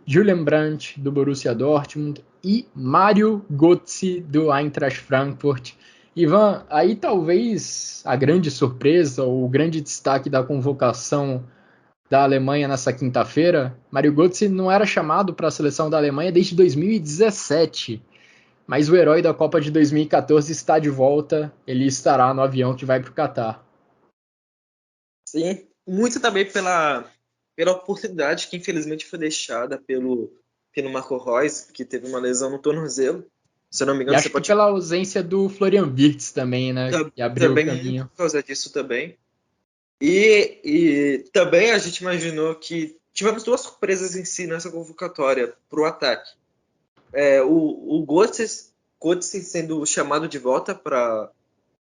Julian Brandt, do Borussia Dortmund e Mario Götze, do Eintracht Frankfurt. Ivan, aí talvez a grande surpresa ou o grande destaque da convocação da Alemanha nessa quinta-feira, Mario Götze não era chamado para a seleção da Alemanha desde 2017, mas o herói da Copa de 2014 está de volta, ele estará no avião que vai para o Catar. Sim, muito também pela oportunidade que infelizmente foi deixada pelo Marco Reus, que teve uma lesão no tornozelo. Se eu não me engano, E acho que pela ausência do Florian Wirtz também, né? Que abriu também o caminho. muito por causa disso também. E também a gente imaginou que tivemos duas surpresas em si nessa convocatória para o ataque. O Götze sendo chamado de volta para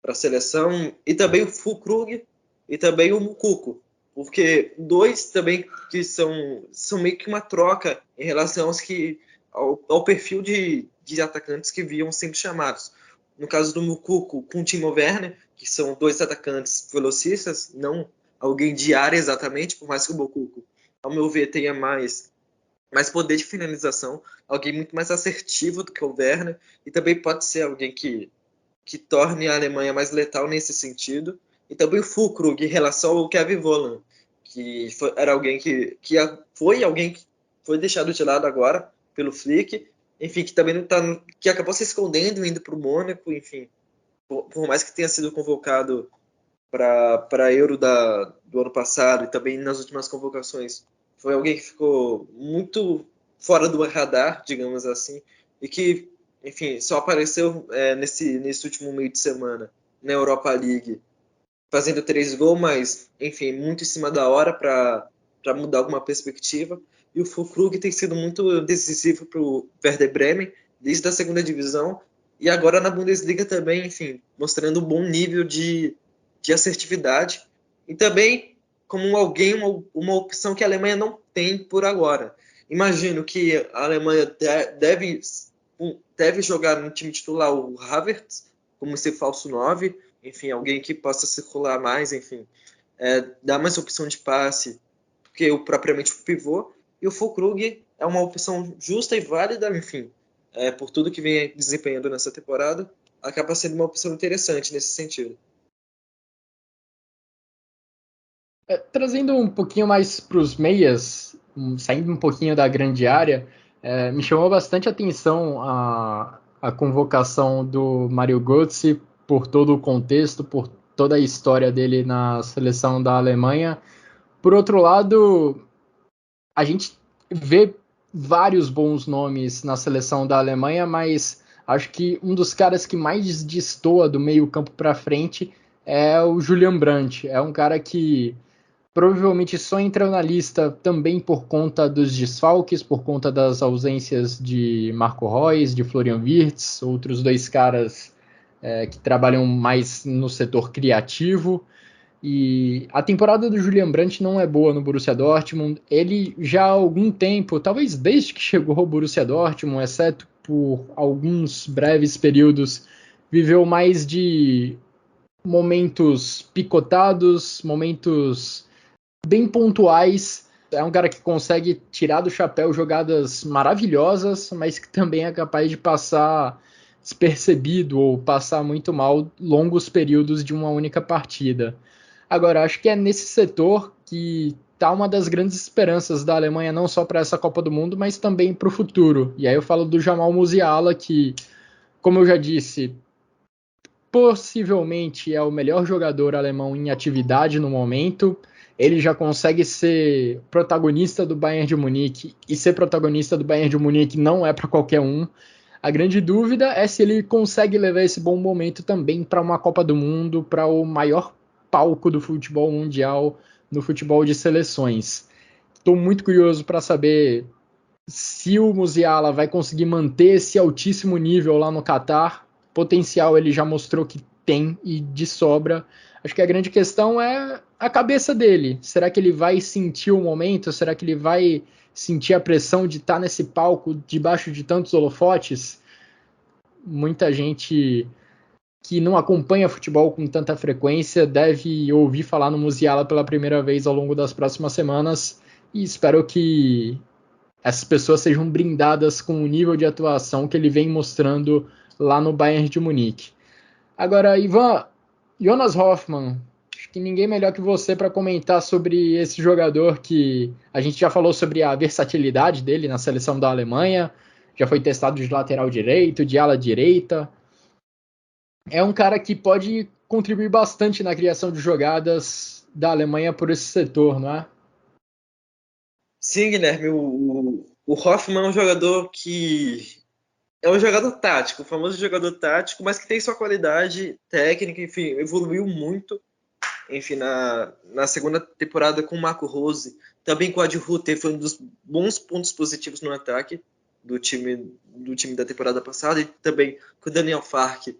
a seleção, e também o Füllkrug e também o Moukoko, porque dois também que são meio que uma troca em relação ao perfil de atacantes que vinham sendo chamados. No caso do Moukoko com o Timo Werner, que são dois atacantes velocistas, não alguém de área exatamente, por mais que o Moukoko, ao meu ver, tenha mais poder de finalização, alguém muito mais assertivo do que o Werner, e também pode ser alguém que torne a Alemanha mais letal nesse sentido. E também o Füllkrug em relação ao Kevin Volland, que era alguém que foi deixado de lado agora pelo Flick, enfim, que também não tá, que acabou se escondendo, indo para o Mônaco, enfim, por mais que tenha sido convocado para a Euro do ano passado e também nas últimas convocações, foi alguém que ficou muito fora do radar, digamos assim, e que, enfim, só apareceu nesse último meio de semana na Europa League, fazendo 3 gols, mas, enfim, muito em cima da hora para mudar alguma perspectiva. E o Füllkrug tem sido muito decisivo para o Werder Bremen, desde a segunda divisão, e agora na Bundesliga também, enfim, mostrando um bom nível de assertividade, e também como uma opção que a Alemanha não tem por agora. Imagino que a Alemanha deve jogar no time titular o Havertz, como esse falso 9, enfim, alguém que possa circular mais, enfim, dar mais opção de passe que propriamente o pivô, e o Füllkrug é uma opção justa e válida, enfim, por tudo que vem desempenhando nessa temporada, acaba sendo uma opção interessante nesse sentido. Trazendo um pouquinho mais para os meias, saindo um pouquinho da grande área, me chamou bastante atenção a convocação do Mario Götze por todo o contexto, por toda a história dele na seleção da Alemanha. Por outro lado, a gente vê vários bons nomes na seleção da Alemanha, mas acho que um dos caras que mais destoa do meio campo para frente é o Julian Brandt. É um cara que provavelmente só entrou na lista também por conta dos desfalques, por conta das ausências de Marco Reus, de Florian Wirtz, outros dois caras que trabalham mais no setor criativo. E a temporada do Julian Brandt não é boa no Borussia Dortmund. Ele já há algum tempo, talvez desde que chegou ao Borussia Dortmund, exceto por alguns breves períodos, viveu mais de momentos picotados, momentos bem pontuais. É um cara que consegue tirar do chapéu jogadas maravilhosas, mas que também é capaz de passar despercebido ou passar muito mal longos períodos de uma única partida. Agora, acho que é nesse setor que está uma das grandes esperanças da Alemanha, não só para essa Copa do Mundo, mas também para o futuro. E aí eu falo do Jamal Musiala, que, como eu já disse, possivelmente é o melhor jogador alemão em atividade no momento. Ele já consegue ser protagonista do Bayern de Munique, e ser protagonista do Bayern de Munique não é para qualquer um. A grande dúvida é se ele consegue levar esse bom momento também para uma Copa do Mundo, para o maior palco do futebol mundial, no futebol de seleções. Estou muito curioso para saber se o Musiala vai conseguir manter esse altíssimo nível lá no Catar. Potencial ele já mostrou que tem e de sobra. Acho que a grande questão é a cabeça dele. Será que ele vai sentir o momento? Será que ele vai sentir a pressão de estar nesse palco debaixo de tantos holofotes? Muita gente que não acompanha futebol com tanta frequência deve ouvir falar no Musiala pela primeira vez ao longo das próximas semanas, e espero que essas pessoas sejam brindadas com o nível de atuação que ele vem mostrando lá no Bayern de Munique. Agora, Ivan, Jonas Hoffmann, acho que ninguém melhor que você para comentar sobre esse jogador que a gente já falou sobre a versatilidade dele na seleção da Alemanha, já foi testado de lateral direito, de ala direita. É um cara que pode contribuir bastante na criação de jogadas da Alemanha por esse setor, não é? Sim, Guilherme, o Hoffmann é um jogador que é um jogador tático, o famoso jogador tático, mas que tem sua qualidade técnica, enfim, evoluiu muito, enfim, na segunda temporada com o Marco Rose, também com o Adi Hutter, foi um dos bons pontos positivos no ataque do time da temporada passada, e também com o Daniel Farke,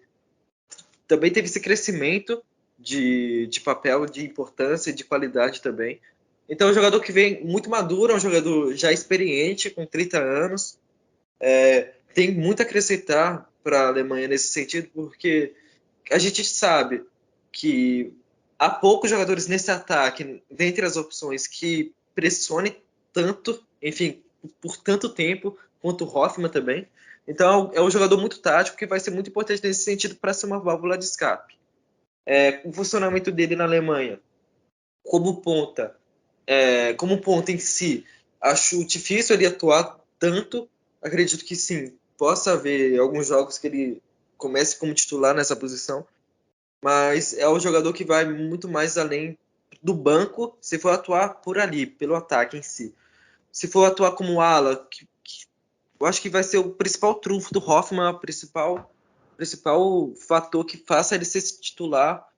também teve esse crescimento de papel, de importância e de qualidade também. Então é um jogador que vem muito maduro, é um jogador já experiente, com 30 anos, tem muito a acrescentar para a Alemanha nesse sentido, porque a gente sabe que há poucos jogadores nesse ataque, dentre as opções, que pressionem tanto, enfim, por tanto tempo, quanto o Hoffmann também. Então é um jogador muito tático que vai ser muito importante nesse sentido para ser uma válvula de escape. O funcionamento dele na Alemanha, como ponta em si, acho difícil ele atuar tanto. Acredito que sim, possa haver alguns jogos que ele comece como titular nessa posição, mas é um jogador que vai muito mais além do banco se for atuar por ali, pelo ataque em si. Se for atuar como ala, eu acho que vai ser o principal trunfo do Hoffmann, o principal fator que faça ele ser titular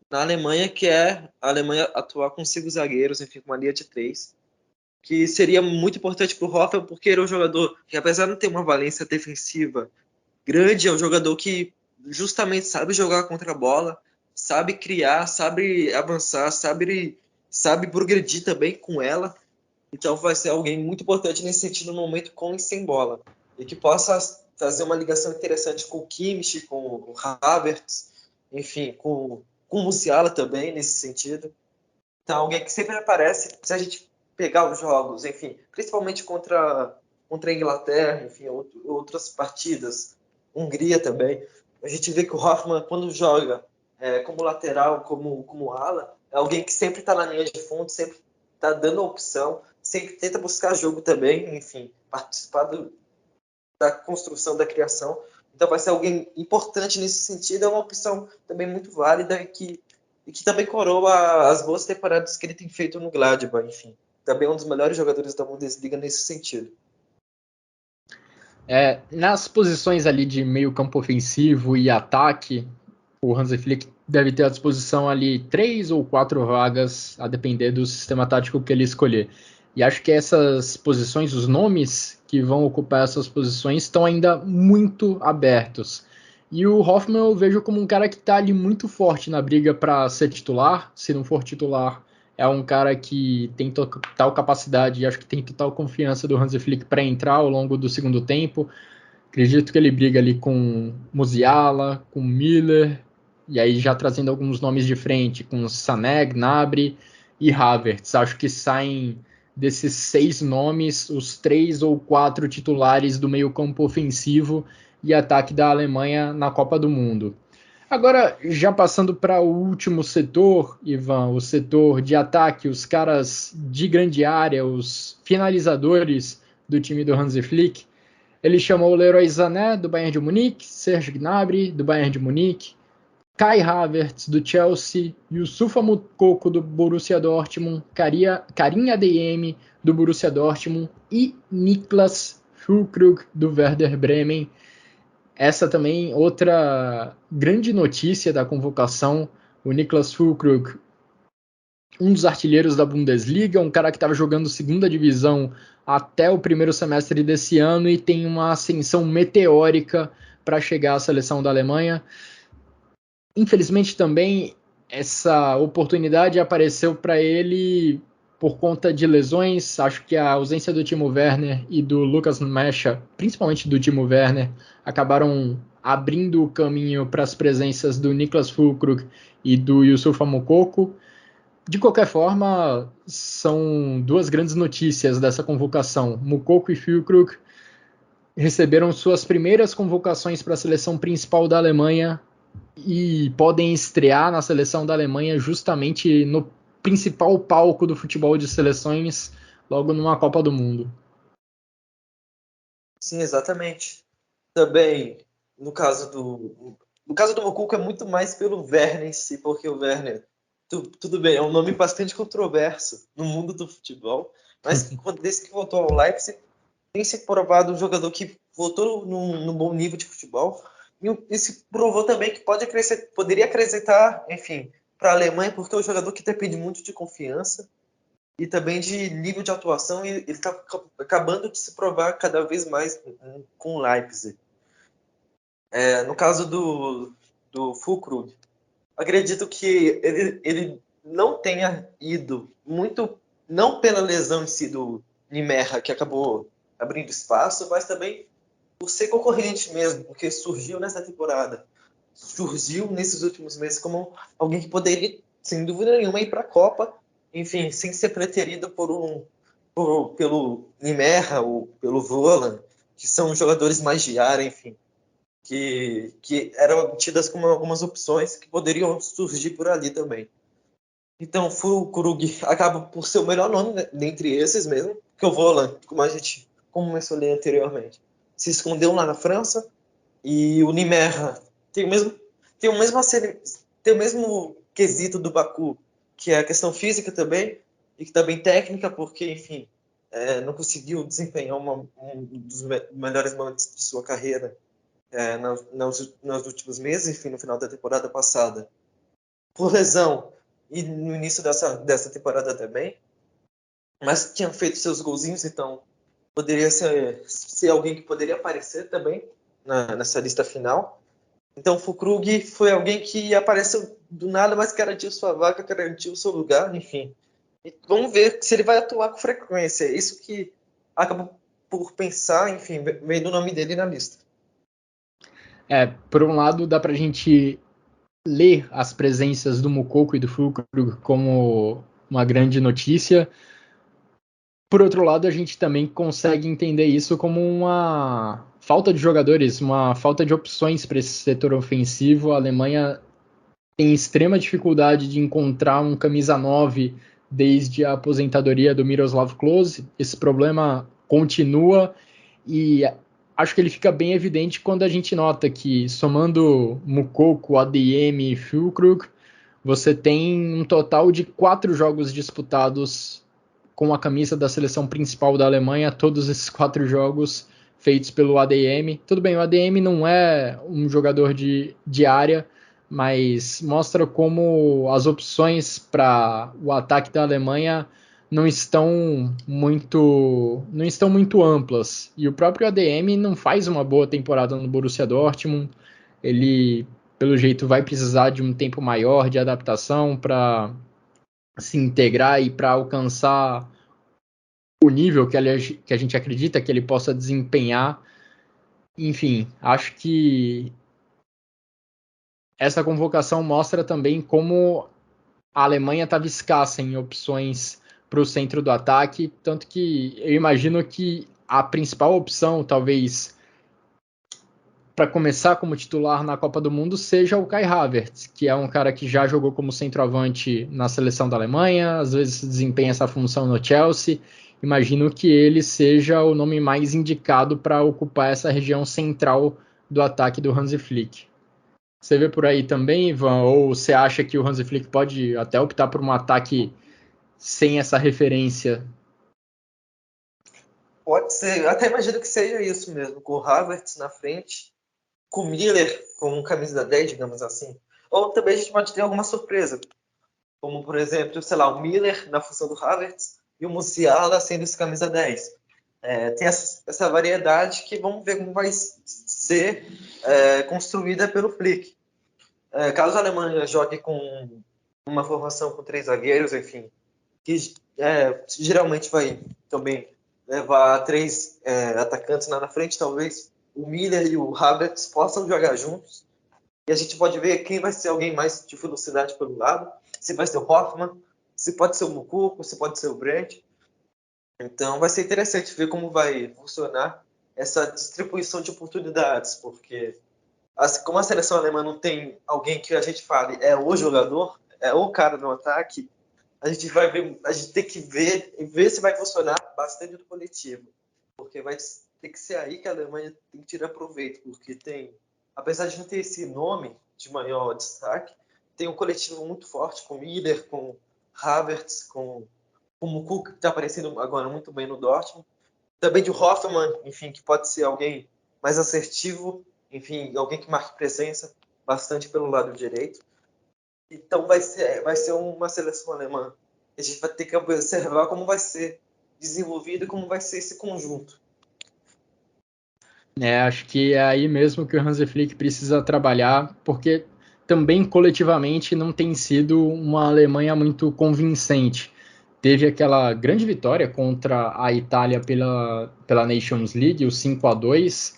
na Alemanha, que é a Alemanha atuar com 5 zagueiros, enfim, com uma linha de 3, que seria muito importante para o Hoffmann, porque ele é um jogador que, apesar de não ter uma valência defensiva grande, é um jogador que justamente sabe jogar contra a bola, sabe criar, sabe avançar, sabe progredir também com ela. Então vai ser alguém muito importante nesse sentido no momento com e sem bola. E que possa fazer uma ligação interessante com o Kimmich, com o Havertz, enfim, com o Musiala também nesse sentido. Então alguém que sempre aparece, se a gente pegar os jogos, enfim, principalmente contra a Inglaterra, enfim, outras partidas, Hungria também, a gente vê que o Hoffmann, quando joga como lateral, como ala, é alguém que sempre está na linha de fundo, sempre está dando a opção, sempre tenta buscar jogo também, enfim, participar da construção, da criação. Então vai ser alguém importante nesse sentido, é uma opção também muito válida e que também coroa as boas temporadas que ele tem feito no Gladbach, enfim. Também é um dos melhores jogadores da Bundesliga nesse sentido. Nas posições ali de meio campo ofensivo e ataque, o Hansi Flick deve ter à disposição ali 3 ou 4 vagas, a depender do sistema tático que ele escolher. E acho que essas posições, os nomes que vão ocupar essas posições estão ainda muito abertos. E o Hoffmann eu vejo como um cara que está ali muito forte na briga para ser titular. Se não for titular, é um cara que tem total capacidade e acho que tem total confiança do Hansi Flick para entrar ao longo do segundo tempo. Acredito que ele briga ali com Musiala, com Müller, e aí já trazendo alguns nomes de frente, com Sané, Gnabry e Havertz. Acho que saem desses 6 nomes os 3 ou 4 titulares do meio campo ofensivo e ataque da Alemanha na Copa do Mundo. Agora, já passando para o último setor, Ivan, o setor de ataque, os caras de grande área, os finalizadores do time do Hansi Flick, ele chamou o Leroy Sané, do Bayern de Munique, Serge Gnabry, do Bayern de Munique, Kai Havertz, do Chelsea, Youssoufa Moukoko, do Borussia Dortmund, Karim Adeyemi, do Borussia Dortmund e Niklas Füllkrug, do Werder Bremen. Essa também, outra grande notícia da convocação, o Niklas Füllkrug, um dos artilheiros da Bundesliga, um cara que estava jogando segunda divisão até o primeiro semestre desse ano e tem uma ascensão meteórica para chegar à seleção da Alemanha. Infelizmente também essa oportunidade apareceu para ele por conta de lesões. Acho que a ausência do Timo Werner e do Lucas Mecha, principalmente do Timo Werner, acabaram abrindo o caminho para as presenças do Niklas Füllkrug e do Youssoufa Moukoko. De qualquer forma, são duas grandes notícias dessa convocação. Moukoko e Füllkrug receberam suas primeiras convocações para a seleção principal da Alemanha e podem estrear na seleção da Alemanha justamente no principal palco do futebol de seleções, logo numa Copa do Mundo. Sim, exatamente. Também, no caso do Moukoko é muito mais pelo Werner em si, porque o Werner, tudo bem, é um nome bastante controverso no mundo do futebol, mas desde que voltou ao Leipzig, tem se provado um jogador que voltou num bom nível de futebol e se provou também que poderia acrescentar, enfim, para a Alemanha, porque é um jogador que depende muito de confiança e também de nível de atuação, e ele está acabando de se provar cada vez mais com o Leipzig. No caso do Füllkrug, acredito que ele não tenha ido muito, não pela lesão em si do Nimerra, que acabou abrindo espaço, mas também por ser concorrente mesmo, porque surgiu nessa temporada, surgiu nesses últimos meses como alguém que poderia, sem dúvida nenhuma, ir para a Copa, enfim, sem ser preterido pelo Nimerra ou pelo Voland, que são jogadores mais de área, enfim, que eram tidas como algumas opções que poderiam surgir por ali também. Então, Füllkrug acaba por ser o melhor nome, né, dentre esses mesmo, que o Voland, como mencionei anteriormente, se escondeu lá na França, e o Nimerra tem o mesmo quesito do Baku, que é a questão física também, e que também técnica, porque, enfim, não conseguiu desempenhar um dos melhores momentos de sua carreira nos últimos meses, enfim, no final da temporada passada, por lesão, e no início dessa temporada também, mas tinha feito seus golzinhos, então poderia ser alguém que poderia aparecer também nessa lista final. Então, Füllkrug foi alguém que apareceu do nada, mas garantiu sua vaga, garantiu seu lugar, enfim. E vamos ver se ele vai atuar com frequência. Isso que acaba por pensar, enfim, vendo o nome dele na lista. Por um lado, dá pra gente ler as presenças do Moukoko e do Füllkrug como uma grande notícia. Por outro lado, a gente também consegue entender isso como uma falta de jogadores, uma falta de opções para esse setor ofensivo. A Alemanha tem extrema dificuldade de encontrar um camisa 9 desde a aposentadoria do Miroslav Klose. Esse problema continua e acho que ele fica bem evidente quando a gente nota que, somando Moukoko, ADM e Füllkrug, você tem um total de 4 jogos disputados com a camisa da seleção principal da Alemanha, todos esses 4 jogos feitos pelo ADM. Tudo bem, o ADM não é um jogador de área, mas mostra como as opções para o ataque da Alemanha não estão muito amplas. E o próprio ADM não faz uma boa temporada no Borussia Dortmund. Ele, pelo jeito, vai precisar de um tempo maior de adaptação para se integrar e para alcançar o nível que a gente acredita que ele possa desempenhar. Enfim, acho que essa convocação mostra também como a Alemanha estava escassa em opções para o centro do ataque, tanto que eu imagino que a principal opção, talvez, para começar como titular na Copa do Mundo, seja o Kai Havertz, que é um cara que já jogou como centroavante na seleção da Alemanha, às vezes desempenha essa função no Chelsea. Imagino que ele seja o nome mais indicado para ocupar essa região central do ataque do Hansi Flick. Você vê por aí também, Ivan? Ou você acha que o Hansi Flick pode até optar por um ataque sem essa referência? Pode ser, eu até imagino que seja isso mesmo, com o Havertz na frente, com o Miller como um camisa 10, digamos assim. Ou também a gente pode ter alguma surpresa, como, por exemplo, sei lá, o Miller na função do Havertz e o Musiala sendo esse camisa 10. Tem essa variedade que vamos ver como vai ser construída pelo Flick. Caso a Alemanha jogue com uma formação com 3 zagueiros, enfim, que geralmente vai também levar 3 atacantes lá na frente, talvez o Miller e o Havertz possam jogar juntos. E a gente pode ver quem vai ser alguém mais de velocidade pelo lado, se vai ser o Hoffman, se pode ser o Moukoko, se pode ser o Brandt. Então vai ser interessante ver como vai funcionar essa distribuição de oportunidades, porque como a seleção alemã não tem alguém que a gente fale é o jogador, é o cara no ataque, a gente tem que ver se vai funcionar bastante do coletivo, porque vai ter que ser aí que a Alemanha tem que tirar proveito, porque apesar de não ter esse nome de maior destaque, tem um coletivo muito forte com Miller, com Havertz, com o Moukoko, que está aparecendo agora muito bem no Dortmund, também de Hoffman, enfim, que pode ser alguém mais assertivo, enfim, alguém que marque presença bastante pelo lado direito. Então vai ser uma seleção alemã. A gente vai ter que observar como vai ser desenvolvido e como vai ser esse conjunto. Acho que é aí mesmo que o Hansi Flick precisa trabalhar, porque também coletivamente não tem sido uma Alemanha muito convincente. Teve aquela grande vitória contra a Itália pela Nations League, o 5-2,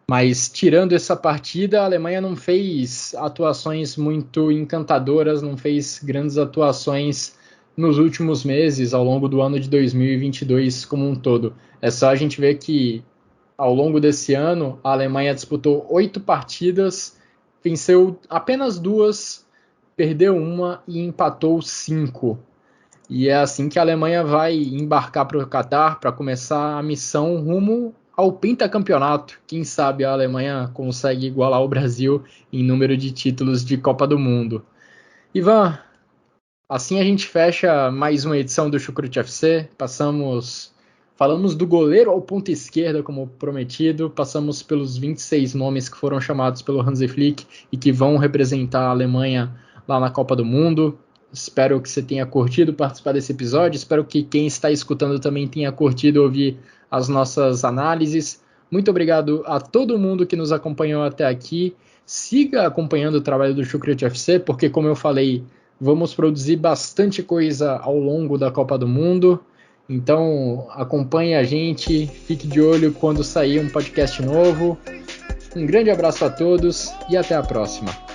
mas tirando essa partida, a Alemanha não fez atuações muito encantadoras, não fez grandes atuações nos últimos meses, ao longo do ano de 2022 como um todo. É só a gente ver que ao longo desse ano, a Alemanha disputou 8 partidas, venceu apenas 2, perdeu 1 e empatou 5. E é assim que a Alemanha vai embarcar para o Catar para começar a missão rumo ao pentacampeonato. Quem sabe a Alemanha consegue igualar o Brasil em número de títulos de Copa do Mundo. Ivan, assim a gente fecha mais uma edição do Chucrute FC. Falamos do goleiro ao ponta esquerda, como prometido. Passamos pelos 26 nomes que foram chamados pelo Hansi Flick e que vão representar a Alemanha lá na Copa do Mundo. Espero que você tenha curtido participar desse episódio. Espero que quem está escutando também tenha curtido ouvir as nossas análises. Muito obrigado a todo mundo que nos acompanhou até aqui. Siga acompanhando o trabalho do Chucrute FC, porque, como eu falei, vamos produzir bastante coisa ao longo da Copa do Mundo. Então acompanhe a gente, fique de olho quando sair um podcast novo. Um grande abraço a todos e até a próxima.